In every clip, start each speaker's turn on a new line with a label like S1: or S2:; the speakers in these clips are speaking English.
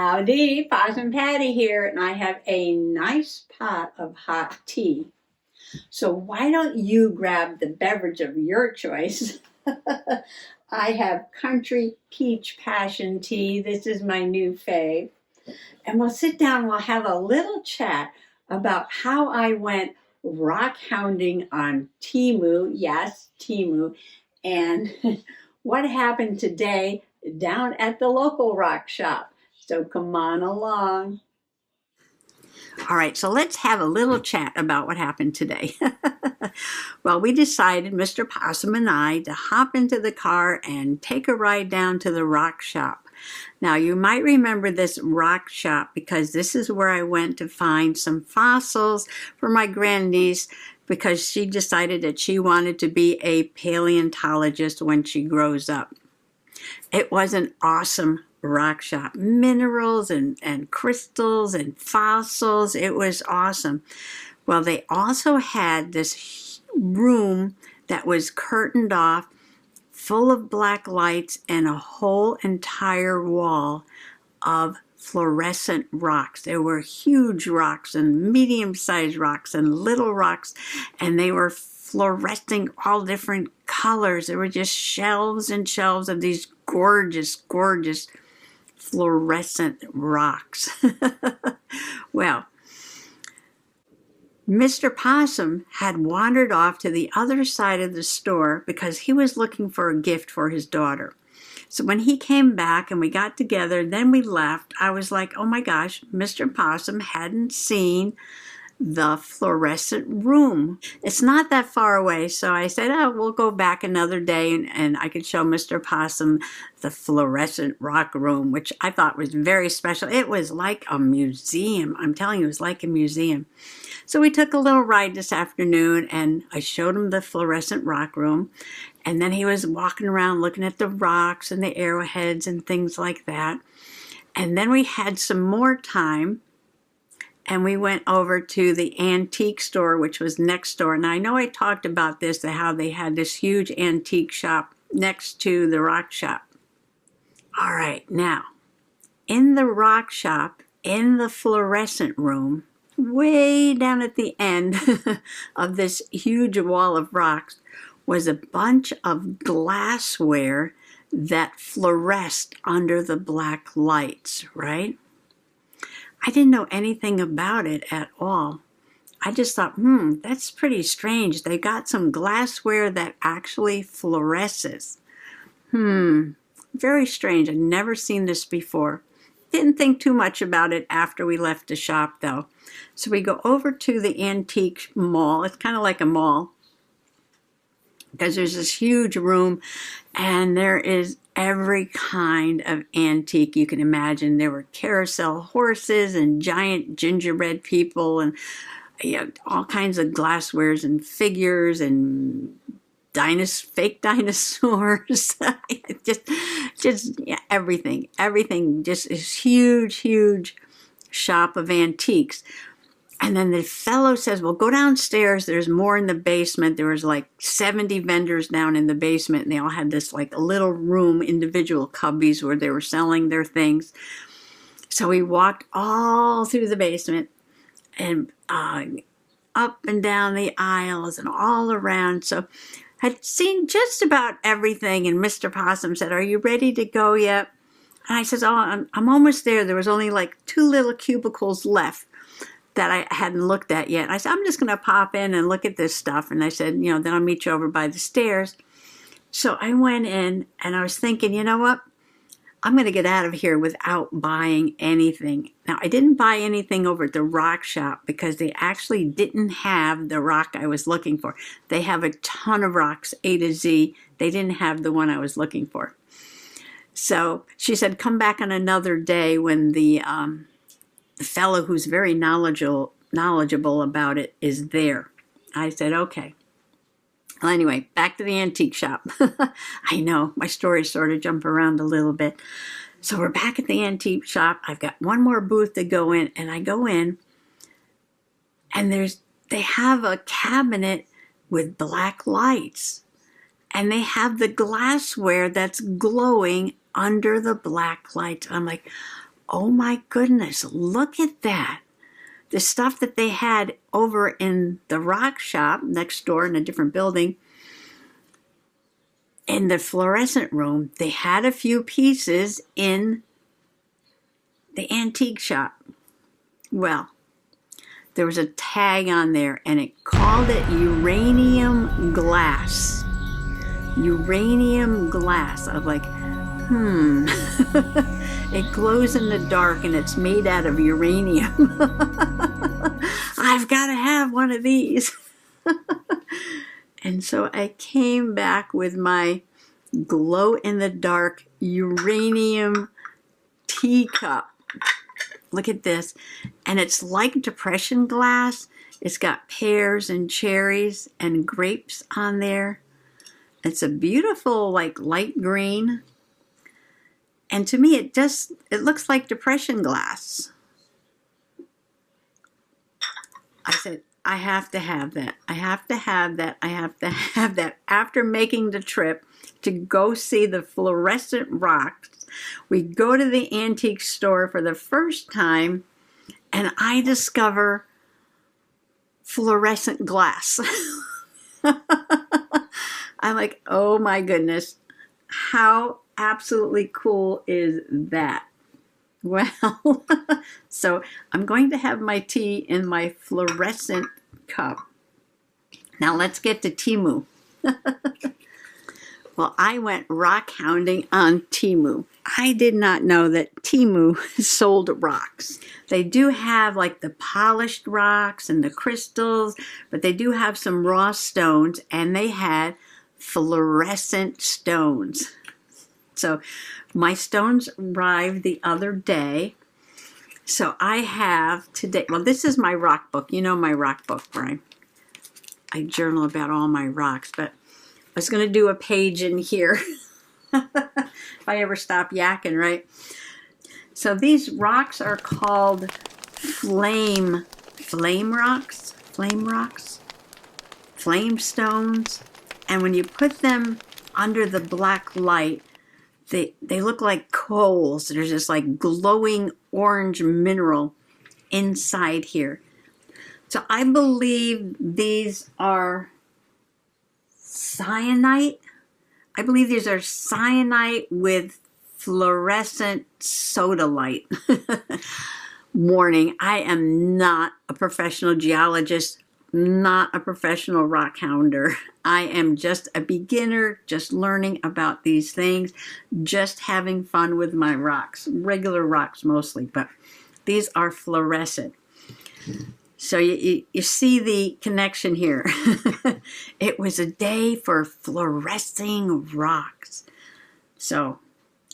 S1: Howdy, Possum Patty here, and I have a nice pot of hot tea. So why don't you grab the beverage of your choice? I have country peach passion tea. This is my new fave. And we'll sit down and we'll have a little chat about how I went rock hounding on Temu. Yes, Temu. And what happened today down at the local rock shop. So come on along. All right, so let's have a little chat about what happened today. Well, we decided, Mr. Possum and I, to hop into the car and take a ride down to the rock shop. Now, you might remember this rock shop because this is where I went to find some fossils for my grandniece because she decided that she wanted to be a paleontologist when she grows up. It was an awesome rock shop. Minerals and crystals and fossils. It was awesome. Well, they also had this room that was curtained off, full of black lights, and a whole entire wall of fluorescent rocks. There were huge rocks and medium-sized rocks and little rocks, and they were fluorescing all different colors. There were just shelves and shelves of these gorgeous, gorgeous fluorescent rocks. Well, Mr. Possum had wandered off to the other side of the store because he was looking for a gift for his daughter. So when he came back and we got together, then we left, I was like, oh my gosh, Mr. Possum hadn't seen the fluorescent room. It's not that far away, so I said, oh, we'll go back another day and I could show Mr. Possum the fluorescent rock room, which I thought was very special. It was like a museum. I'm telling you, it was like a museum. So we took a little ride this afternoon and I showed him the fluorescent rock room, and then he was walking around looking at the rocks and the arrowheads and things like that. And then we had some more time and we went over to the antique store, which was next door. Now, I know I talked about this, how they had this huge antique shop next to the rock shop. All right, now, in the rock shop, in the fluorescent room, way down at the end of this huge wall of rocks, was a bunch of glassware that fluoresced under the black lights, right? I didn't know anything about it at all. I just thought, that's pretty strange. They got some glassware that actually fluoresces. Very strange. I'd never seen this before. Didn't think too much about it after we left the shop, though. So we go over to the antique mall. It's kind of like a mall because there's this huge room and there is every kind of antique you can imagine. There were carousel horses and giant gingerbread people and all kinds of glasswares and figures and fake dinosaurs. just everything. Just this huge shop of antiques. And then the fellow says, well, go downstairs. There's more in the basement. There was like 70 vendors down in the basement, and they all had this like a little room, individual cubbies where they were selling their things. So we walked all through the basement and up and down the aisles and all around. So I'd seen just about everything, and Mr. Possum said, are you ready to go yet? And I said, oh, I'm almost there. There was only like 2 little cubicles left that I hadn't looked at yet. I said, I'm just going to pop in and look at this stuff. And I said, then I'll meet you over by the stairs. So I went in and I was thinking, you know what? I'm going to get out of here without buying anything. Now, I didn't buy anything over at the rock shop because they actually didn't have the rock I was looking for. They have a ton of rocks, A to Z. They didn't have the one I was looking for. So she said, come back on another day when the fellow who's very knowledgeable about it is there. I said, okay. Well, anyway, back to the antique shop. I know, my stories sort of jump around a little bit. So we're back at the antique shop. I've got one more booth to go in, and I go in, and they have a cabinet with black lights, and they have the glassware that's glowing under the black lights. I'm like, oh my goodness, look at that. The stuff that they had over in the rock shop next door in a different building, in the fluorescent room, they had a few pieces in the antique shop. Well, there was a tag on there and it called it uranium glass. Uranium glass. I was like, it glows in the dark and it's made out of uranium. I've got to have one of these. And so I came back with my glow-in-the-dark uranium teacup. Look at this. And it's like depression glass. It's got pears and cherries and grapes on there. It's a beautiful, like, light green. And to me, it looks like depression glass. I said, I have to have that. I have to have that. I have to have that. After making the trip to go see the fluorescent rocks, we go to the antique store for the first time, and I discover fluorescent glass. I'm like, oh my goodness, how absolutely cool is that? Well, so I'm going to have my tea in my fluorescent cup. Now let's get to Temu. Well, I went rock hounding on Temu. I did not know that Temu sold rocks. They do have like the polished rocks and the crystals, but they do have some raw stones, and they had fluorescent stones. So my stones arrived the other day. So I have today, well, this is my rock book. You know my rock book, where I journal about all my rocks, but I was going to do a page in here if I ever stop yakking, right? So these rocks are called flame rocks, flame stones. And when you put them under the black light, they look like coals. There's this like glowing orange mineral inside here. So I believe these are cyanite. I believe these are cyanite with fluorescent sodalite. Warning, I am not a professional geologist, not a professional rock hounder. I am just a beginner, just learning about these things, just having fun with my rocks, regular rocks mostly, but these are fluorescent. So you see the connection here. It was a day for fluorescing rocks. So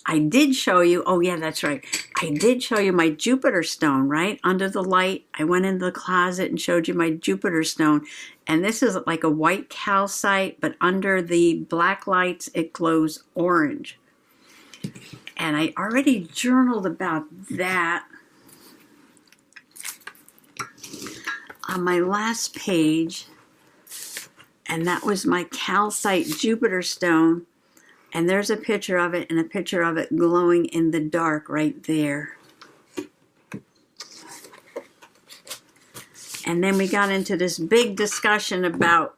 S1: I did show you, oh yeah, that's right. I did show you my Jupiter stone, right? Under the light, I went into the closet and showed you my Jupiter stone. And this is like a white calcite, but under the black lights, it glows orange. And I already journaled about that on my last page. And that was my calcite Jupiter stone. And there's a picture of it and a picture of it glowing in the dark right there. And then we got into this big discussion about,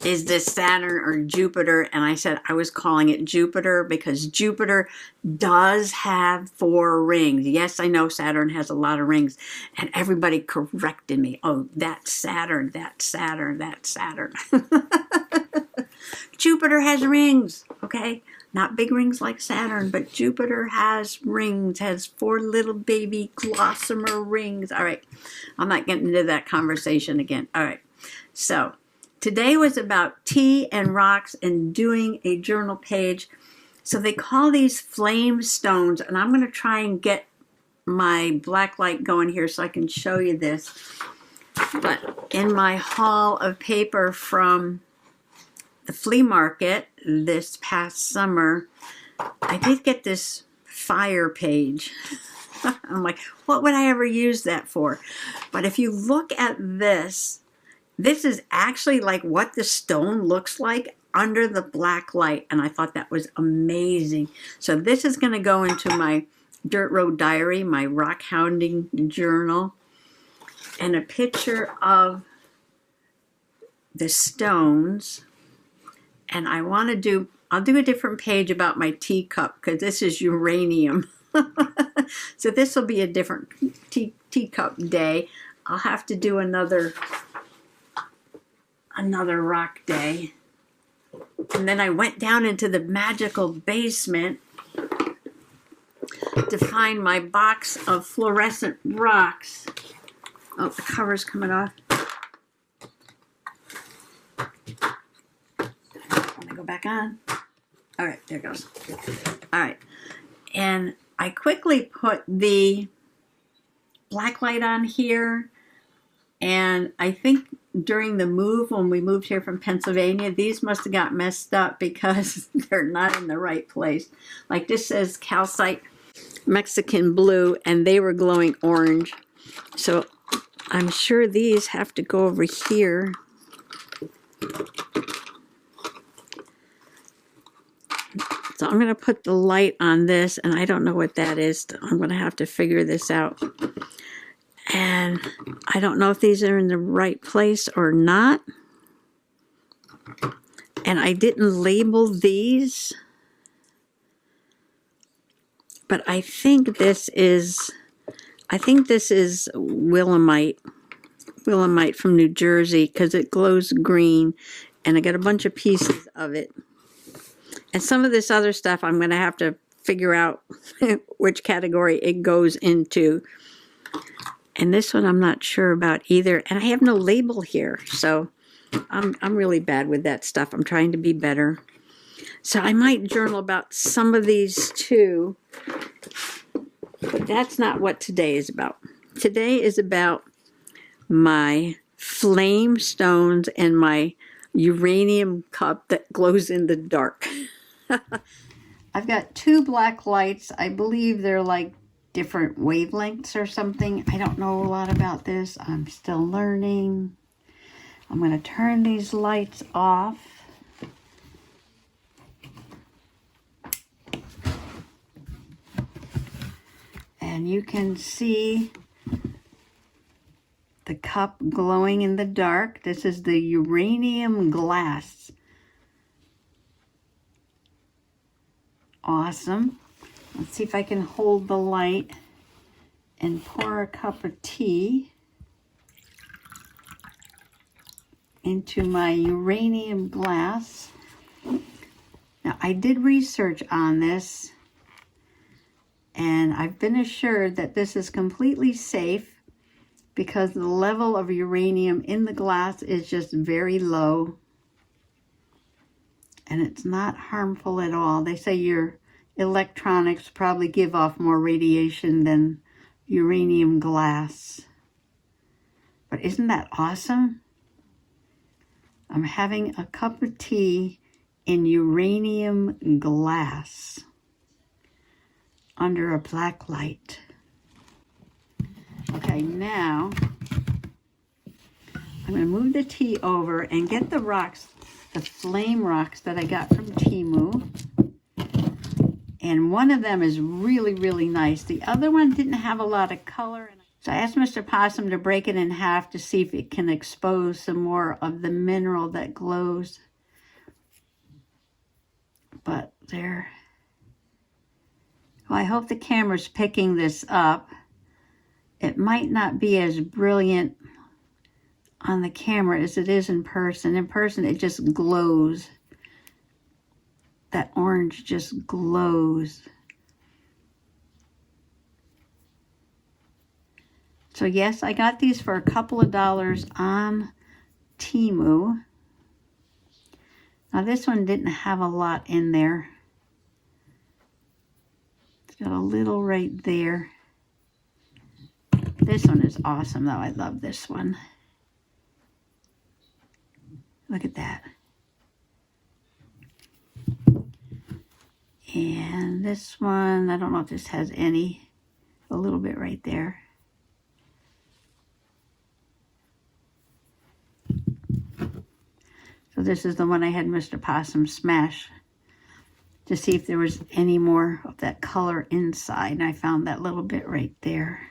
S1: is this Saturn or Jupiter? And I said I was calling it Jupiter because Jupiter does have 4 rings. Yes, I know Saturn has a lot of rings. And everybody corrected me. Oh, that's Saturn, that's Saturn, that's Saturn. Jupiter has rings, okay? Not big rings like Saturn, but Jupiter has rings, has 4 little baby gossamer rings. All right, I'm not getting into that conversation again. All right, so today was about tea and rocks and doing a journal page. So they call these flame stones, and I'm going to try and get my black light going here so I can show you this. But in my haul of paper from the flea market this past summer, I did get this fire page. I'm like, what would I ever use that for? But if you look at this, this is actually like what the stone looks like under the black light. And I thought that was amazing. So this is going to go into my Dirt Road Diary, my rockhounding journal, and a picture of the stones. And I'll do a different page about my teacup because this is uranium. So this will be a different teacup day. I'll have to do another rock day. And then I went down into the magical basement to find my box of fluorescent rocks. Oh, the cover's coming off. Let me go back on. All right, there it goes. All right. And I quickly put the black light on here. And I think during the move, when we moved here from Pennsylvania, these must have got messed up because they're not in the right place. Like this says calcite Mexican blue, and they were glowing orange. So I'm sure these have to go over here. So I'm going to put the light on this, and I don't know what that is. I'm going to have to figure this out. And I don't know if these are in the right place or not. And I didn't label these. But I think this is willemite from New Jersey because it glows green. And I got a bunch of pieces of it. And some of this other stuff I'm going to have to figure out which category it goes into. And this one I'm not sure about either. And I have no label here. So I'm really bad with that stuff. I'm trying to be better. So I might journal about some of these too. But that's not what today is about. Today is about my flame stones and my uranium cup that glows in the dark. I've got two black lights. I believe they're like different wavelengths or something. I don't know a lot about this. I'm still learning. I'm going to turn these lights off. And you can see the cup glowing in the dark. This is the uranium glass. Awesome. Let's see if I can hold the light and pour a cup of tea into my uranium glass. Now, I did research on this, and I've been assured that this is completely safe because the level of uranium in the glass is just very low. And it's not harmful at all. They say your electronics probably give off more radiation than uranium glass. But isn't that awesome? I'm having a cup of tea in uranium glass under a black light. Okay, now I'm going to move the tea over and get the rocks, the flame rocks that I got from Temu. And one of them is really, really nice. The other one didn't have a lot of color. So I asked Mr. Possum to break it in half to see if it can expose some more of the mineral that glows. But there. Well, I hope the camera's picking this up. It might not be as brilliant on the camera as it is in person. In person, it just glows. That orange just glows. So yes, I got these for a couple of dollars on Temu. Now this one didn't have a lot in there. It's got a little right there. This one is awesome though. I love this one. Look at that. And this one, I don't know if this has any, a little bit right there. So this is the one I had Mr. Possum smash to see if there was any more of that color inside. And I found that little bit right there.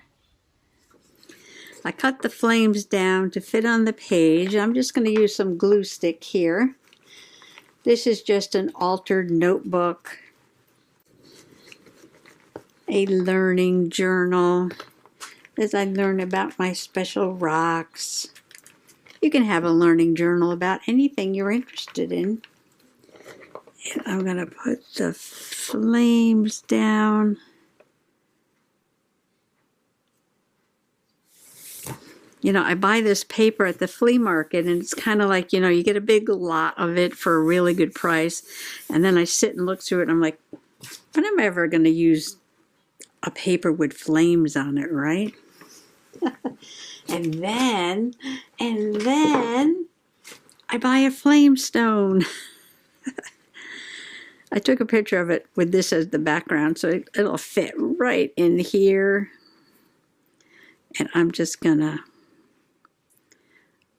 S1: I cut the flames down to fit on the page. I'm just going to use some glue stick here. This is just an altered notebook, a learning journal, as I learn about my special rocks. You can have a learning journal about anything you're interested in. And I'm going to put the flames down. You know, I buy this paper at the flea market, and it's kind of like, you know, you get a big lot of it for a really good price. And then I sit and look through it, and I'm like, when am I ever going to use a paper with flames on it, right? and then I buy a flame stone. I took a picture of it with this as the background, so it'll fit right in here. And I'm just gonna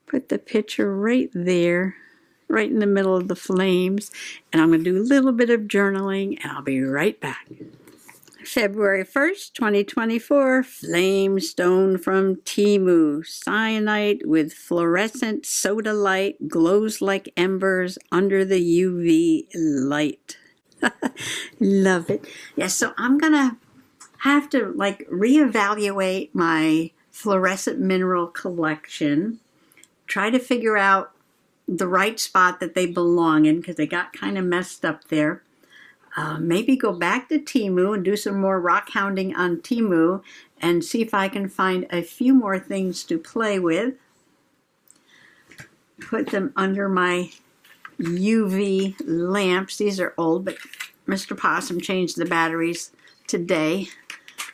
S1: put the picture right there, right in the middle of the flames. And I'm gonna do a little bit of journaling, and I'll be right back. February 1st, 2024, flame stone from Temu. Cyanite with fluorescent soda light, glows like embers under the UV light. Love it. Yeah, so I'm gonna have to like reevaluate my fluorescent mineral collection, try to figure out the right spot that they belong in, because they got kind of messed up there. Maybe go back to Temu and do some more rock hounding on Temu and see if I can find a few more things to play with. Put them under my UV lamps. These are old, but Mr. Possum changed the batteries today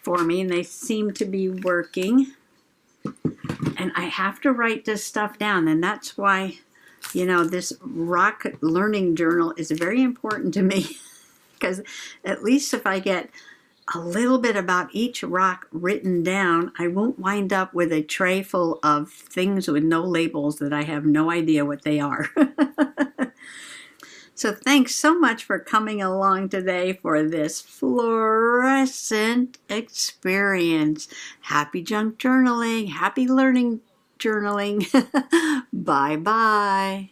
S1: for me, and they seem to be working. And I have to write this stuff down, and that's why, you know, this rock learning journal is very important to me. Because at least if I get a little bit about each rock written down, I won't wind up with a tray full of things with no labels that I have no idea what they are. So thanks so much for coming along today for this fluorescent experience. Happy junk journaling, happy learning journaling. Bye-bye.